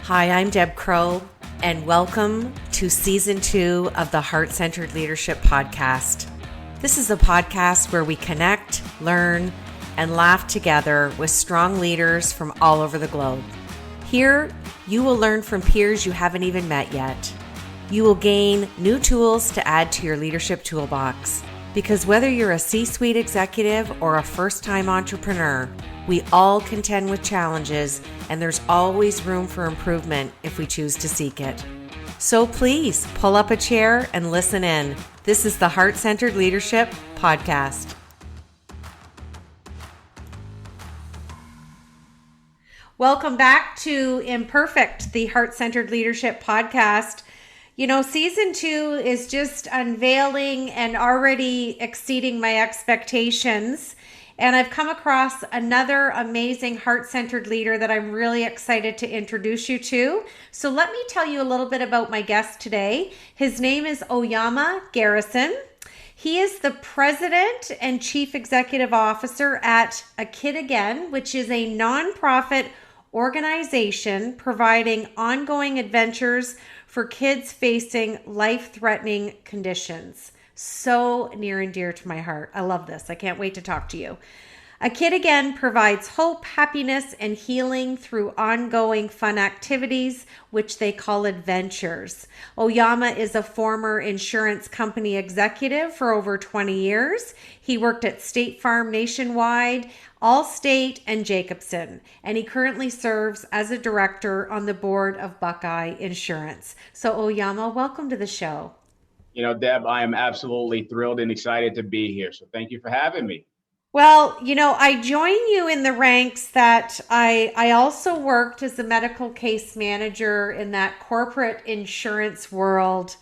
Hi, I'm Deb Crow, and welcome to Season 2 of the Heart-Centered Leadership Podcast. This is a podcast where we connect, learn, and laugh together with strong leaders from all over the globe. Here, you will learn from peers you haven't even met yet. You will gain new tools to add to your leadership toolbox. Because whether you're a C-suite executive or a first-time entrepreneur, we all contend with challenges, and there's always room for improvement if we choose to seek it. So please pull up a chair and listen in. This is the Heart-Centered Leadership Podcast. Welcome back to Imperfect, the Heart-Centered Leadership Podcast. You know, Season 2 is just unveiling and already exceeding my expectations. And I've come across another amazing heart-centered leader that I'm really excited to introduce you to. So let me tell you a little bit about my guest today. His name is Oyauma Garrison. He is the president and chief executive officer at A Kid Again, which is a nonprofit organization providing ongoing adventures for kids facing life-threatening conditions. So near and dear to my heart. I love this. I can't wait to talk to you. A Kid Again provides hope, happiness, and healing through ongoing fun activities, which they call adventures. Oyauma is a former insurance company executive for over 20 years. He worked at State Farm Nationwide, Allstate, and Jacobson, and he currently serves as a director on the board of Buckeye Insurance. So Oyauma, welcome to the show. You know, Deb, I am absolutely thrilled and excited to be here. So thank you for having me. Well, you know, I join you in the ranks that I also worked as a medical case manager in that corporate insurance world.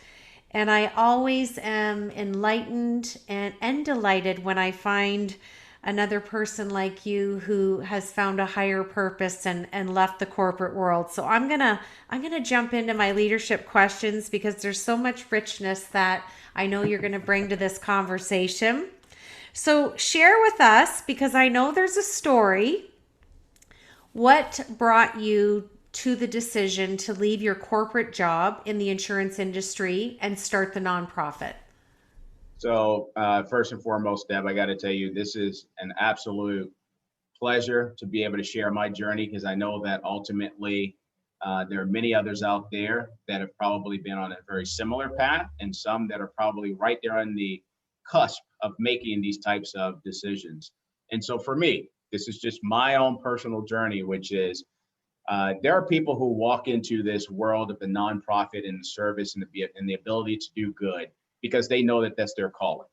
And I always am enlightened and delighted when I find another person like you who has found a higher purpose and left the corporate world. So I'm gonna jump into my leadership questions because there's so much richness that I know you're gonna bring to this conversation. So share with us, because I know there's a story, what brought you to the decision to leave your corporate job in the insurance industry and start the nonprofit? So first and foremost, Deb, I got to tell you, this is an absolute pleasure to be able to share my journey, because I know that ultimately there are many others out there that have probably been on a very similar path, and some that are probably right there on the cusp of making these types of decisions. And so for me, this is just my own personal journey, which is there are people who walk into this world of the nonprofit and the service and the ability to do good because they know that that's their calling.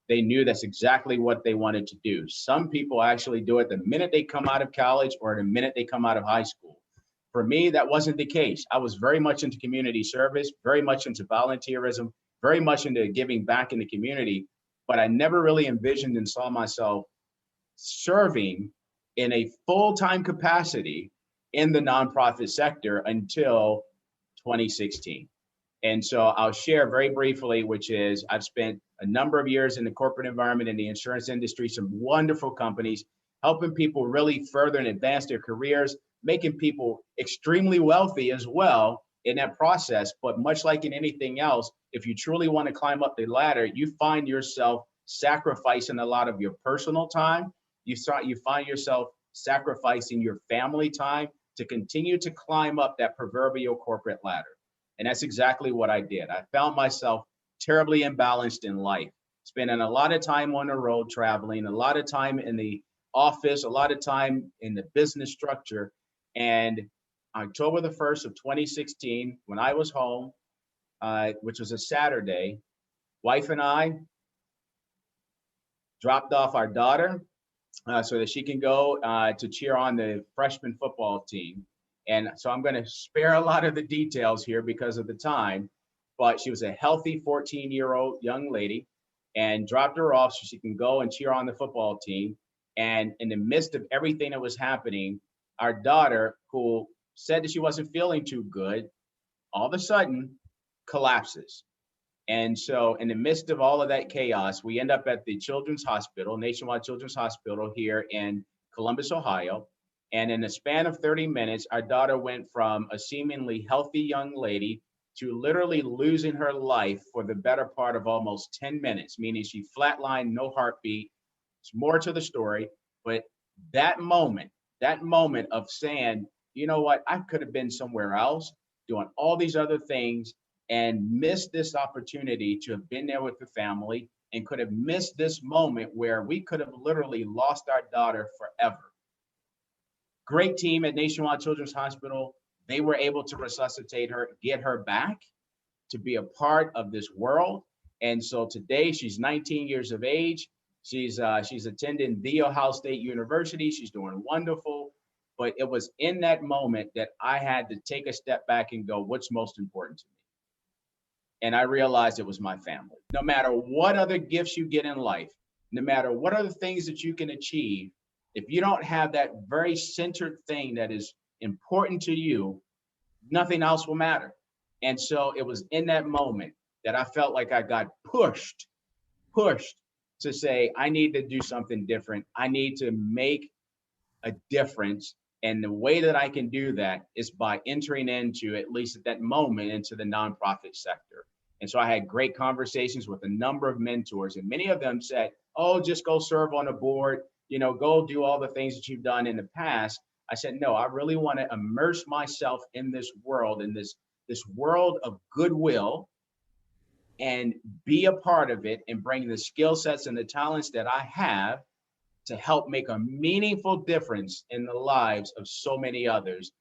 They knew that's exactly what they wanted to do. Some people actually do it the minute they come out of college or the minute they come out of high school. For me, that wasn't the case. I was very much into community service, very much into volunteerism, very much into giving back in the community, but I never really envisioned and saw myself serving in a full-time capacity in the nonprofit sector until 2016. And so I'll share very briefly, which is I've spent a number of years in the corporate environment in the insurance industry, some wonderful companies, helping people really further and advance their careers, making people extremely wealthy as well in that process. But much like in anything else, if you truly want to climb up the ladder, you find yourself sacrificing a lot of your personal time. You find yourself sacrificing your family time to continue to climb up that proverbial corporate ladder. And that's exactly what I did. I found myself terribly imbalanced in life, spending a lot of time on the road traveling, a lot of time in the office, a lot of time in the business structure. And October the 1st of 2016, when I was home, which was a Saturday, wife and I dropped off our daughter so that she can go to cheer on the freshman football team. And so I'm going to spare a lot of the details here because of the time, but she was a healthy 14-year-old young lady, and dropped her off so she can go and cheer on the football team. And in the midst of everything that was happening, our daughter, who said that she wasn't feeling too good, all of a sudden collapses. And so in the midst of all of that chaos, we end up at the Children's Hospital, Nationwide Children's Hospital here in Columbus, Ohio. And in the span of 30 minutes, our daughter went from a seemingly healthy young lady to literally losing her life for the better part of almost 10 minutes, meaning she flatlined, no heartbeat. It's more to the story, but that moment of saying, you know what, I could have been somewhere else doing all these other things and missed this opportunity to have been there with the family and could have missed this moment where we could have literally lost our daughter forever. Great team at Nationwide Children's Hospital. They were able to resuscitate her, get her back to be a part of this world. And so today she's 19 years of age. She's attending the Ohio State University. She's doing wonderful. But it was in that moment that I had to take a step back and go, what's most important to me? And I realized it was my family. No matter what other gifts you get in life, no matter what other things that you can achieve, if you don't have that very centered thing that is important to you, nothing else will matter. And so it was in that moment that I felt like I got pushed to say, I need to do something different. I need to make a difference. And the way that I can do that is by entering into, at least at that moment, into the nonprofit sector. And so I had great conversations with a number of mentors, and many of them said, oh, just go serve on a board, go do all the things that you've done in the past. I said, no, I really want to immerse myself in this world, in this world of goodwill, and be a part of it and bring the skill sets and the talents that I have to help make a meaningful difference in the lives of so many others.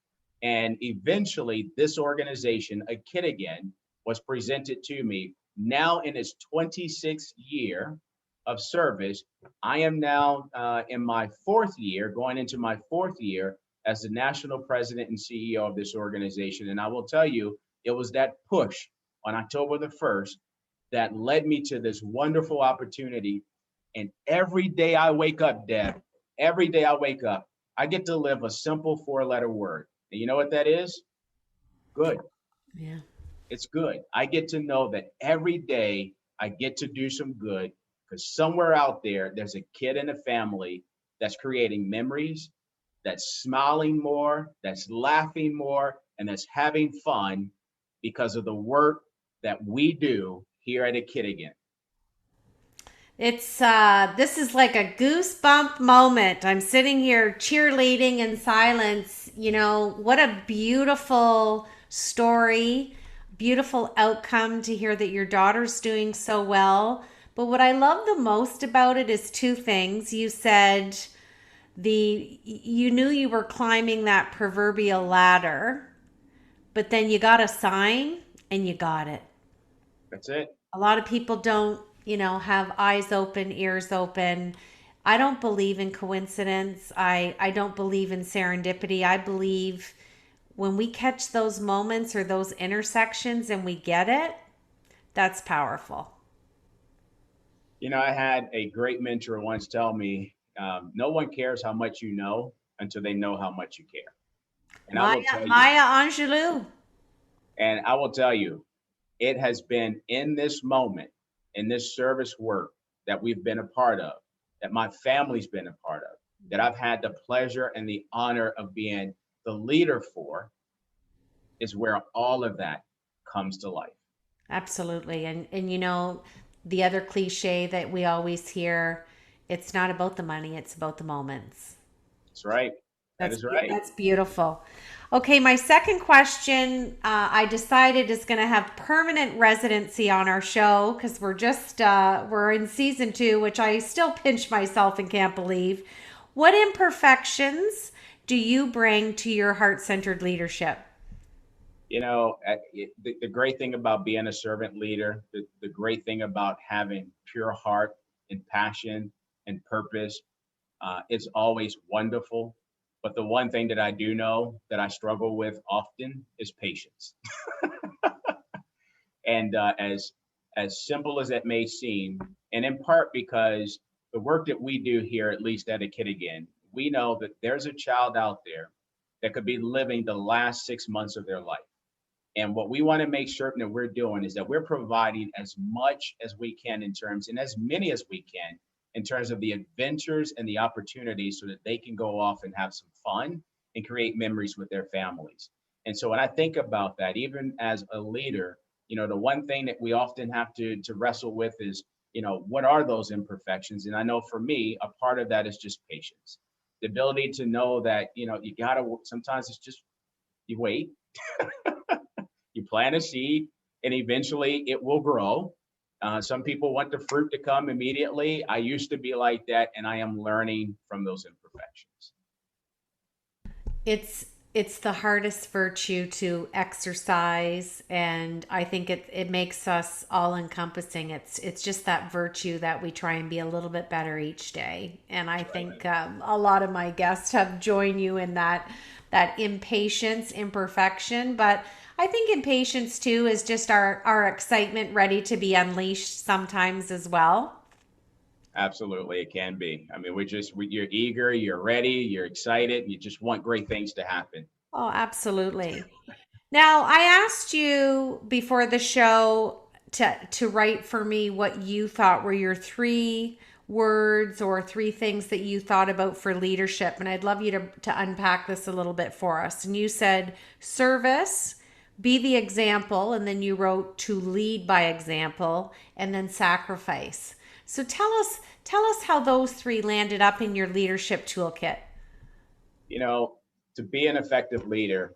And eventually this organization, A Kid Again, was presented to me. Now in its 26th year of service, I am now in my fourth year, going into my fourth year as the national president and CEO of this organization. And I will tell you, it was that push on October the 1st that led me to this wonderful opportunity. And every day I wake up, Deb, every day I wake up, I get to live a simple 4-letter word. And you know what that is? Good. Yeah. It's good. I get to know that every day I get to do some good, because somewhere out there, there's a kid in a family that's creating memories, that's smiling more, that's laughing more, and that's having fun because of the work that we do here at A Kid Again. It's this is like a goosebump moment. I'm sitting here cheerleading in silence. What a beautiful story, beautiful outcome to hear that your daughter's doing so well. But what I love the most about it is two things. You said you knew you were climbing that proverbial ladder, but then you got a sign and you got it. That's it. A lot of people don't, have eyes open, ears open. I don't believe in coincidence. I don't believe in serendipity. I believe when we catch those moments or those intersections and we get it, that's powerful. I had a great mentor once tell me, no one cares how much you know until they know how much you care. And I will tell you, Maya Angelou. And I will tell you, it has been in this moment, in this service work that we've been a part of, that my family's been a part of, that I've had the pleasure and the honor of being the leader for, is where all of that comes to life. Absolutely. And the other cliche that we always hear, it's not about the money, it's about the moments. That's right. That is right. That's beautiful. Okay, my second question, I decided is going to have permanent residency on our show because we're in season 2, which I still pinch myself and can't believe. What imperfections do you bring to your heart-centered leadership? The great thing about being a servant leader, the great thing about having pure heart and passion and purpose, it's always wonderful. But the one thing that I do know that I struggle with often is patience. And as simple as that may seem, and in part because the work that we do here, at least at A Kid Again, we know that there's a child out there that could be living the last 6 months of their life. And what we want to make certain that we're doing is that we're providing as much as we can in terms, and as many as we can, in terms of the adventures and the opportunities so that they can go off and have some fun and create memories with their families. And so when I think about that, even as a leader, the one thing that we often have to wrestle with is, what are those imperfections? And I know for me, a part of that is just patience. The ability to know that, you gotta, sometimes it's just, you wait, you plant a seed, and eventually it will grow. Some people want the fruit to come immediately. I used to be like that, and I am learning from those imperfections. It's the hardest virtue to exercise, and I think it makes us all encompassing. It's just that virtue that we try and be a little bit better each day. And I think a lot of my guests have joined you in that impatience, imperfection, but I think impatience too is just our excitement ready to be unleashed sometimes as well. Absolutely, it can be. I mean, you're eager, you're ready, you're excited, you just want great things to happen. Oh, absolutely. Now, I asked you before the show to write for me what you thought were your three words or three things that you thought about for leadership. And I'd love you to unpack this a little bit for us. And you said service, be the example, and then you wrote to lead by example, and then sacrifice. So tell us how those three landed up in your leadership toolkit. You know, to be an effective leader,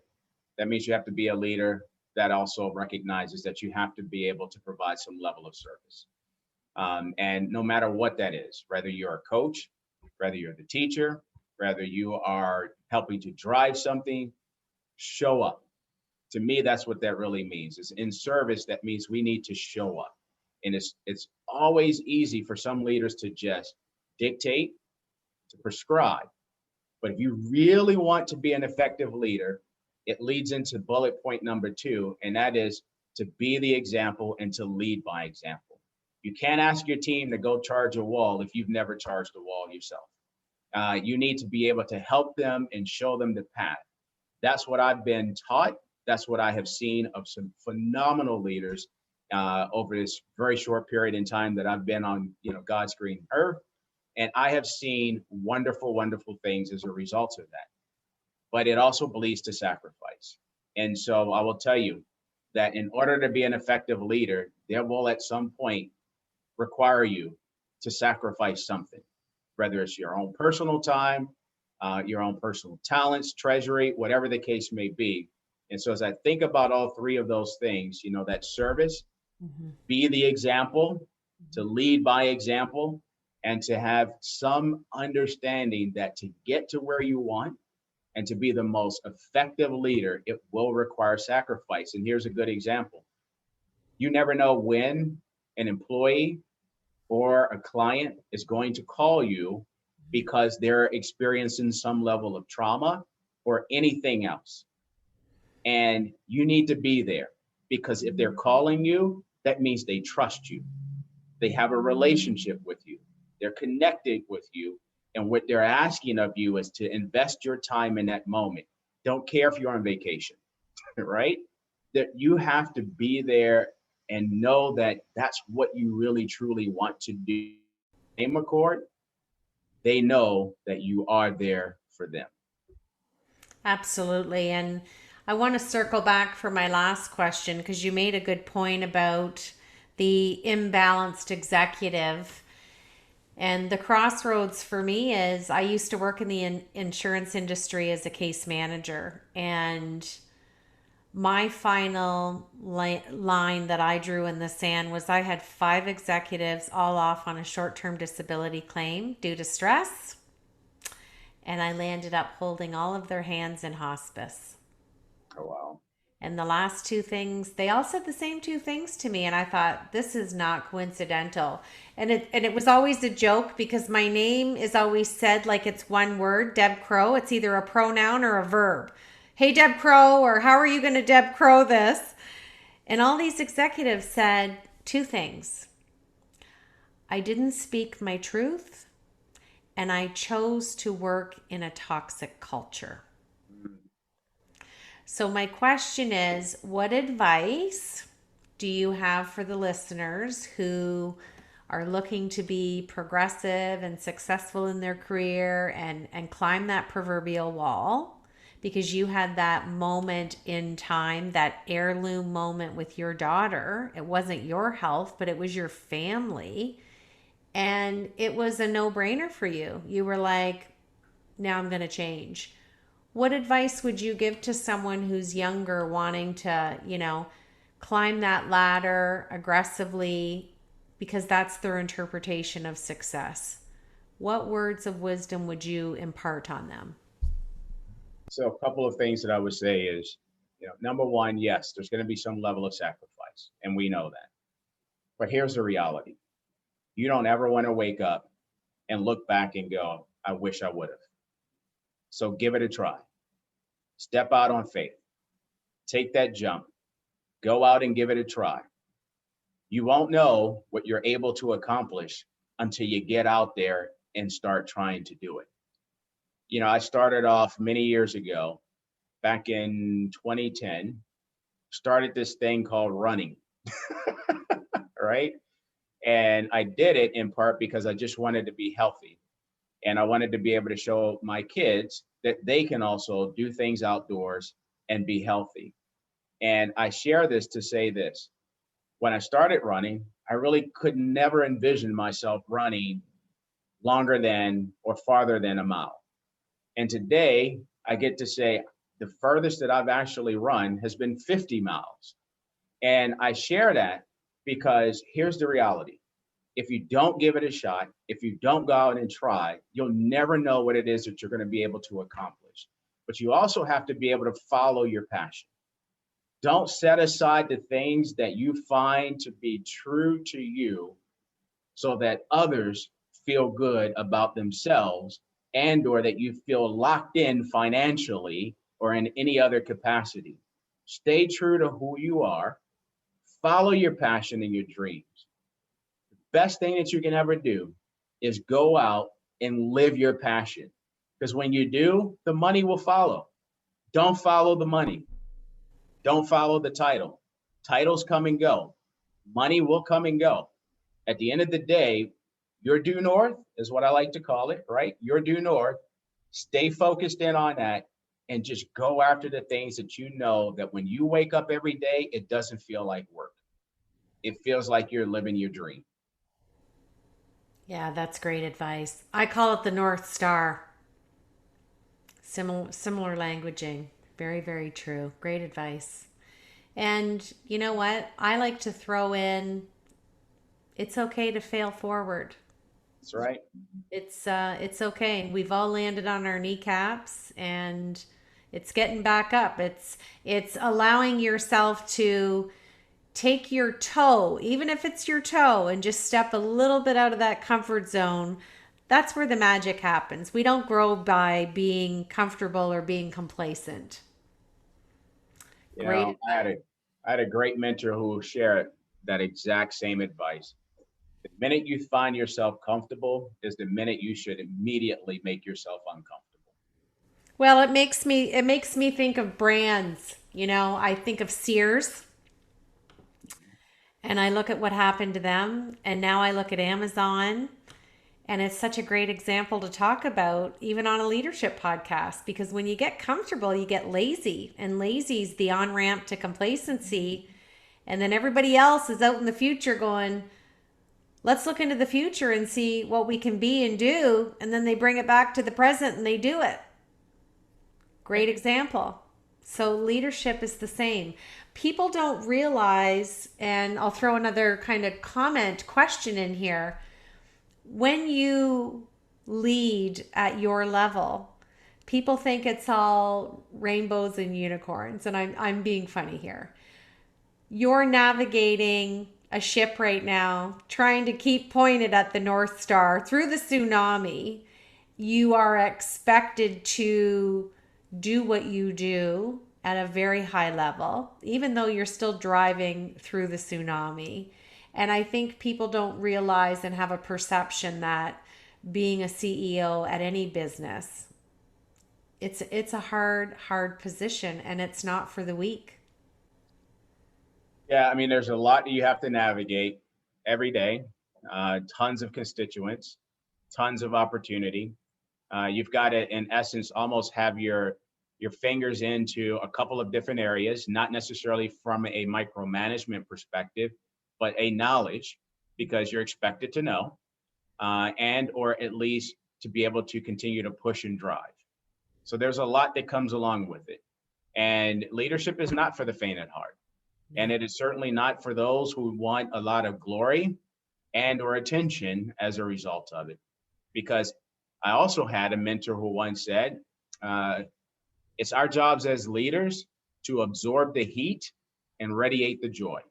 that means you have to be a leader that also recognizes that you have to be able to provide some level of service. And no matter what that is, whether you're a coach, whether you're the teacher, whether you are helping to drive something, show up. To me, that's what that really means. Is in service, that means we need to show up. And it's always easy for some leaders to just dictate, to prescribe. But if you really want to be an effective leader, it leads into bullet point number 2, and that is to be the example and to lead by example. You can't ask your team to go charge a wall if you've never charged a wall yourself. You need to be able to help them and show them the path. That's what I've been taught. That's what I have seen of some phenomenal leaders over this very short period in time that I've been on, God's green earth. And I have seen wonderful, wonderful things as a result of that. But it also bleeds to sacrifice. And so I will tell you that in order to be an effective leader, there will at some point require you to sacrifice something, whether it's your own personal time, your own personal talents, treasury, whatever the case may be. And so as I think about all three of those things, that service, Mm-hmm. be the example, to lead by example, and to have some understanding that to get to where you want and to be the most effective leader, it will require sacrifice. And here's a good example. You never know when an employee or a client is going to call you because they're experiencing some level of trauma or anything else. And you need to be there, because if they're calling you, that means they trust you. They have a relationship with you. They're connected with you. And what they're asking of you is to invest your time in that moment. Don't care if you're on vacation, right? That you have to be there and know that that's what you really, truly want to do. Same accord, they know that you are there for them. Absolutely. And I want to circle back for my last question because you made a good point about the imbalanced executive. And the crossroads for me is I used to work in the insurance industry as a case manager. And my final line that I drew in the sand was I had 5 executives all off on a short term disability claim due to stress. And I landed up holding all of their hands in hospice. Oh, wow. And the last 2 things, they all said the same 2 things to me. And I thought, this is not coincidental. And it was always a joke because my name is always said like it's one word, Deb Crow. It's either a pronoun or a verb. Hey, Deb Crow, or how are you going to Deb Crow this? And all these executives said 2 things. I didn't speak my truth, and I chose to work in a toxic culture. So my question is, what advice do you have for the listeners who are looking to be progressive and successful in their career and climb that proverbial wall because you had that moment in time, that heirloom moment with your daughter. It wasn't your health, but it was your family. And it was a no brainer for you. You were like, now I'm going to change. What advice would you give to someone who's younger, wanting to, climb that ladder aggressively because that's their interpretation of success? What words of wisdom would you impart on them? So a couple of things that I would say is, number one, yes, there's going to be some level of sacrifice, and we know that. But here's the reality. You don't ever want to wake up and look back and go, I wish I would have. So give it a try. Step out on faith. Take that jump. Go out and give it a try. You won't know what you're able to accomplish until you get out there and start trying to do it. I started off many years ago, back in 2010, started this thing called running, right? And I did it in part because I just wanted to be healthy. And I wanted to be able to show my kids that they can also do things outdoors and be healthy. And I share this to say this. When I started running, I really could never envision myself running longer than or farther than a mile. And today I get to say the furthest that I've actually run has been 50 miles. And I share that because here's the reality. If you don't give it a shot, if you don't go out and try, you'll never know what it is that you're going to be able to accomplish. But you also have to be able to follow your passion. Don't set aside the things that you find to be true to you so that others feel good about themselves and or that you feel locked in financially or in any other capacity. Stay true to who you are. Follow your passion and your dreams. Best thing that you can ever do is go out and live your passion. Because when you do, the money will follow. Don't follow the money. Don't follow the title. Titles come and go. Money will come and go. At the end of the day, your due north is what I like to call it, right? Your due north. Stay focused in on that and just go after the things that you know that when you wake up every day, it doesn't feel like work. It feels like you're living your dream. Yeah, that's great advice. I call it the North Star. Similar languaging. Very, very true. Great advice. And you know what? I like to throw in it's okay to fail forward. That's right. It's okay. We've all landed on our kneecaps and it's getting back up. It's allowing yourself to take your toe, even if it's your toe, and just step a little bit out of that comfort zone. That's where the magic happens. We don't grow by being comfortable or being complacent. Great. I had a great mentor who shared that exact same advice. The minute you find yourself comfortable is the minute you should immediately make yourself uncomfortable. Well, it makes me think of brands. I think of Sears and I look at what happened to them, and now I look at Amazon. And it's such a great example to talk about, even on a leadership podcast, because when you get comfortable, you get lazy, and lazy is the on ramp to complacency. And then everybody else is out in the future going, let's look into the future and see what we can be and do. And then they bring it back to the present and they do it. Great example. So leadership is the same. People don't realize, and I'll throw another kind of question in here. When you lead at your level, people think it's all rainbows and unicorns, and I'm being funny here. You're navigating a ship right now, trying to keep pointed at the North Star through the tsunami. You are expected to do what you do at a very high level, even though you're still driving through the tsunami. And I think people don't realize and have a perception that being a CEO at any business, it's a hard position, and it's not for the weak. Yeah, I mean, there's a lot that you have to navigate every day. tons of constituents, tons of opportunity. You've got to, in essence, almost have your fingers into a couple of different areas, not necessarily from a micromanagement perspective, but a knowledge, because you're expected to know, and or at least to be able to continue to push and drive. So there's a lot that comes along with it. And leadership is not for the faint at heart. And it is certainly not for those who want a lot of glory and or attention as a result of it. Because I also had a mentor who once said, it's our jobs as leaders to absorb the heat and radiate the joy,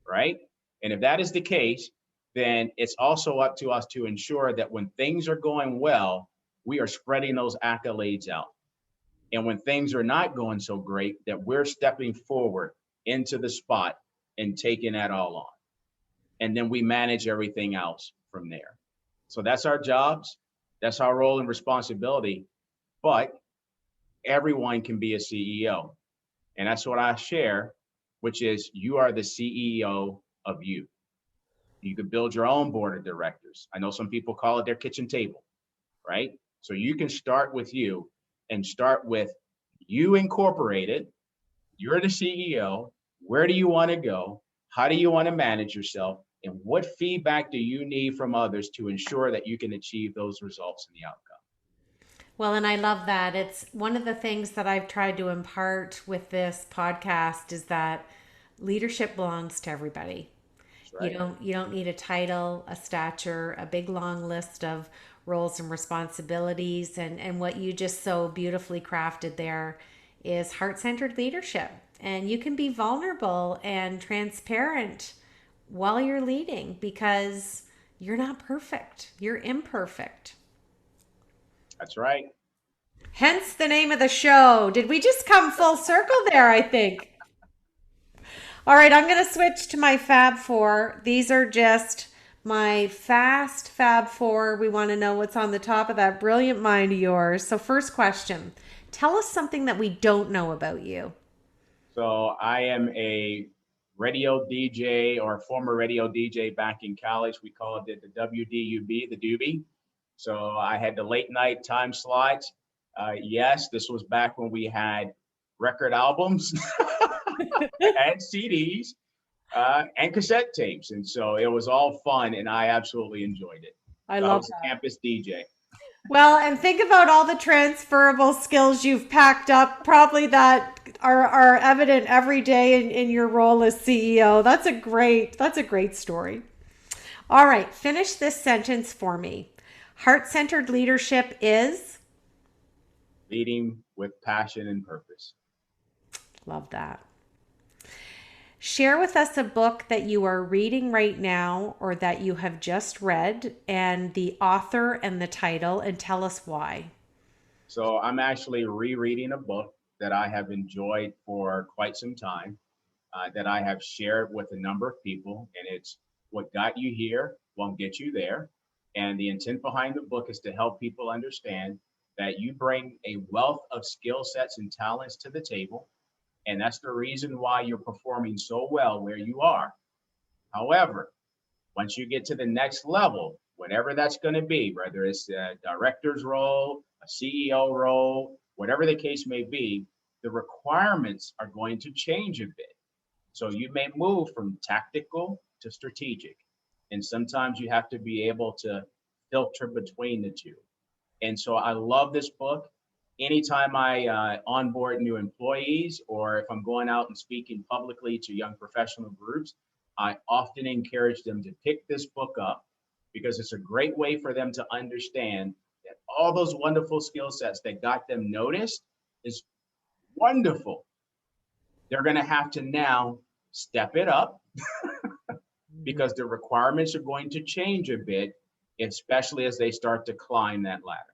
right? And if that is the case, then it's also up to us to ensure that when things are going well, we are spreading those accolades out. And when things are not going so great, that we're stepping forward into the spot and taking that all on. And then we manage everything else from there. So that's our jobs. That's our role and responsibility. But everyone can be a CEO. And that's what I share, which is you are the CEO of you. You could build your own board of directors. I know some people call it their kitchen table, right? So you can start with you and start with you incorporated. You're the CEO. Where do you want to go? How do you want to manage yourself? And what feedback do you need from others to ensure that you can achieve those results and the outcome? Well, and I love that. It's one of the things that I've tried to impart with this podcast is that leadership belongs to everybody. Right. You don't need a title, a stature, a big long list of roles and responsibilities. And what you just so beautifully crafted there is heart-centered leadership. And you can be vulnerable and transparent while you're leading because you're not perfect. You're imperfect. That's right. Hence the name of the show. Did we just come full circle there, I think? All right, I'm going to switch to my Fab Four. These are just my fast Fab Four. We want to know what's on the top of that brilliant mind of yours. So first question, tell us something that we don't know about you. So I am a radio DJ or former radio DJ back in college. We called it the WDUB, the doobie. So I had the late night time slots. Yes, this was back when we had record albums and CDs and cassette tapes. And so it was all fun and I absolutely enjoyed it. I So love I was that. a campus DJ. Well, and think about all the transferable skills you've packed up, probably that are evident every day in your role as CEO. That's a great story. All right, finish this sentence for me. Heart-centered leadership is? Leading with passion and purpose. Love that. Share with us a book that you are reading right now or that you have just read and the author and the title, and tell us why. So I'm actually rereading a book that I have enjoyed for quite some time, that I have shared with a number of people, and it's What Got You Here Won't Get You There. And the intent behind the book is to help people understand that you bring a wealth of skill sets and talents to the table. And that's the reason why you're performing so well where you are. However, once you get to the next level, whatever that's going to be, whether it's a director's role, a CEO role, whatever the case may be, the requirements are going to change a bit. So you may move from tactical to strategic. And sometimes you have to be able to filter between the two. And so I love this book. Anytime I onboard new employees, or if I'm going out and speaking publicly to young professional groups, I often encourage them to pick this book up because it's a great way for them to understand that all those wonderful skill sets that got them noticed is wonderful. They're going to have to now step it up because the requirements are going to change a bit, especially as they start to climb that ladder.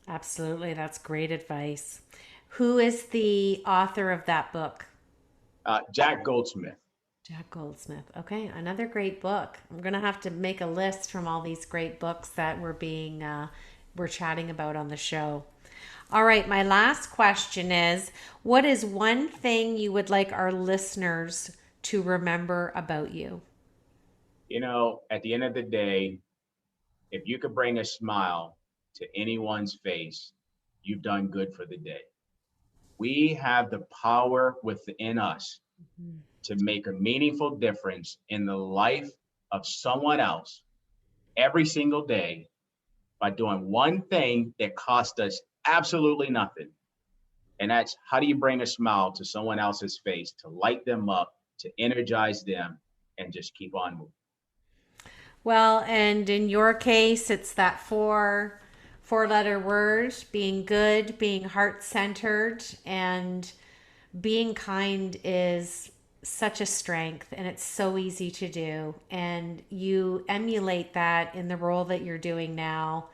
Absolutely. That's great advice. Who is the author of that book? Jack Goldsmith. Jack Goldsmith. Okay, another great book. I'm gonna have to make a list from all these great books that we're chatting about on the show. All right, my last question is, what is one thing you would like our listeners to remember about you? At the end of the day, if you could bring a smile to anyone's face, you've done good for the day. We have the power within us to make a meaningful difference in the life of someone else every single day by doing one thing that costs us absolutely nothing. And that's, how do you bring a smile to someone else's face, to light them up, to energize them, and just keep on moving. Well, and in your case, it's that four-letter word: being good, being heart-centered, and being kind is such a strength, and it's so easy to do. And you emulate that in the role that you're doing now.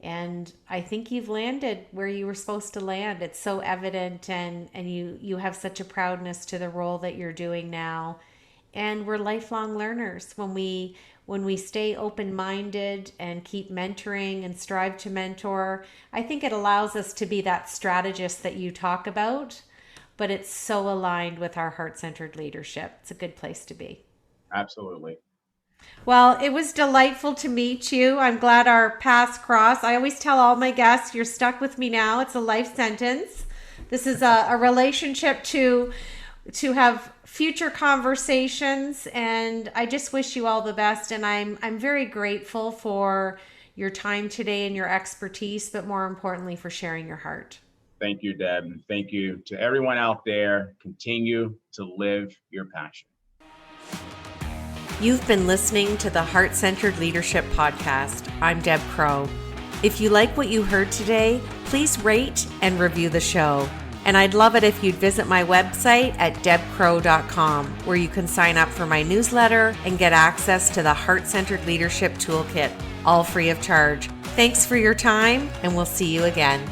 And I think you've landed where you were supposed to land. It's so evident, and you have such a proudness to the role that you're doing now. And we're lifelong learners when we stay open-minded and keep mentoring and strive to mentor. I think it allows us to be that strategist that you talk about, but it's so aligned with our heart-centered leadership. It's a good place to be. Absolutely. Well, it was delightful to meet you. I'm glad our paths crossed. I always tell all my guests, you're stuck with me now. It's a life sentence. This is a relationship to have future conversations, and I just wish you all the best. And I'm very grateful for your time today and your expertise, but more importantly, for sharing your heart. Thank you, Deb. And thank you to everyone out there. Continue to live your passion. You've been listening to the Heart-Centered Leadership Podcast. I'm Deb Crow. If you like what you heard today, please rate and review the show. And I'd love it if you'd visit my website at debcrow.com, where you can sign up for my newsletter and get access to the Heart-Centered Leadership Toolkit, all free of charge. Thanks for your time, and we'll see you again.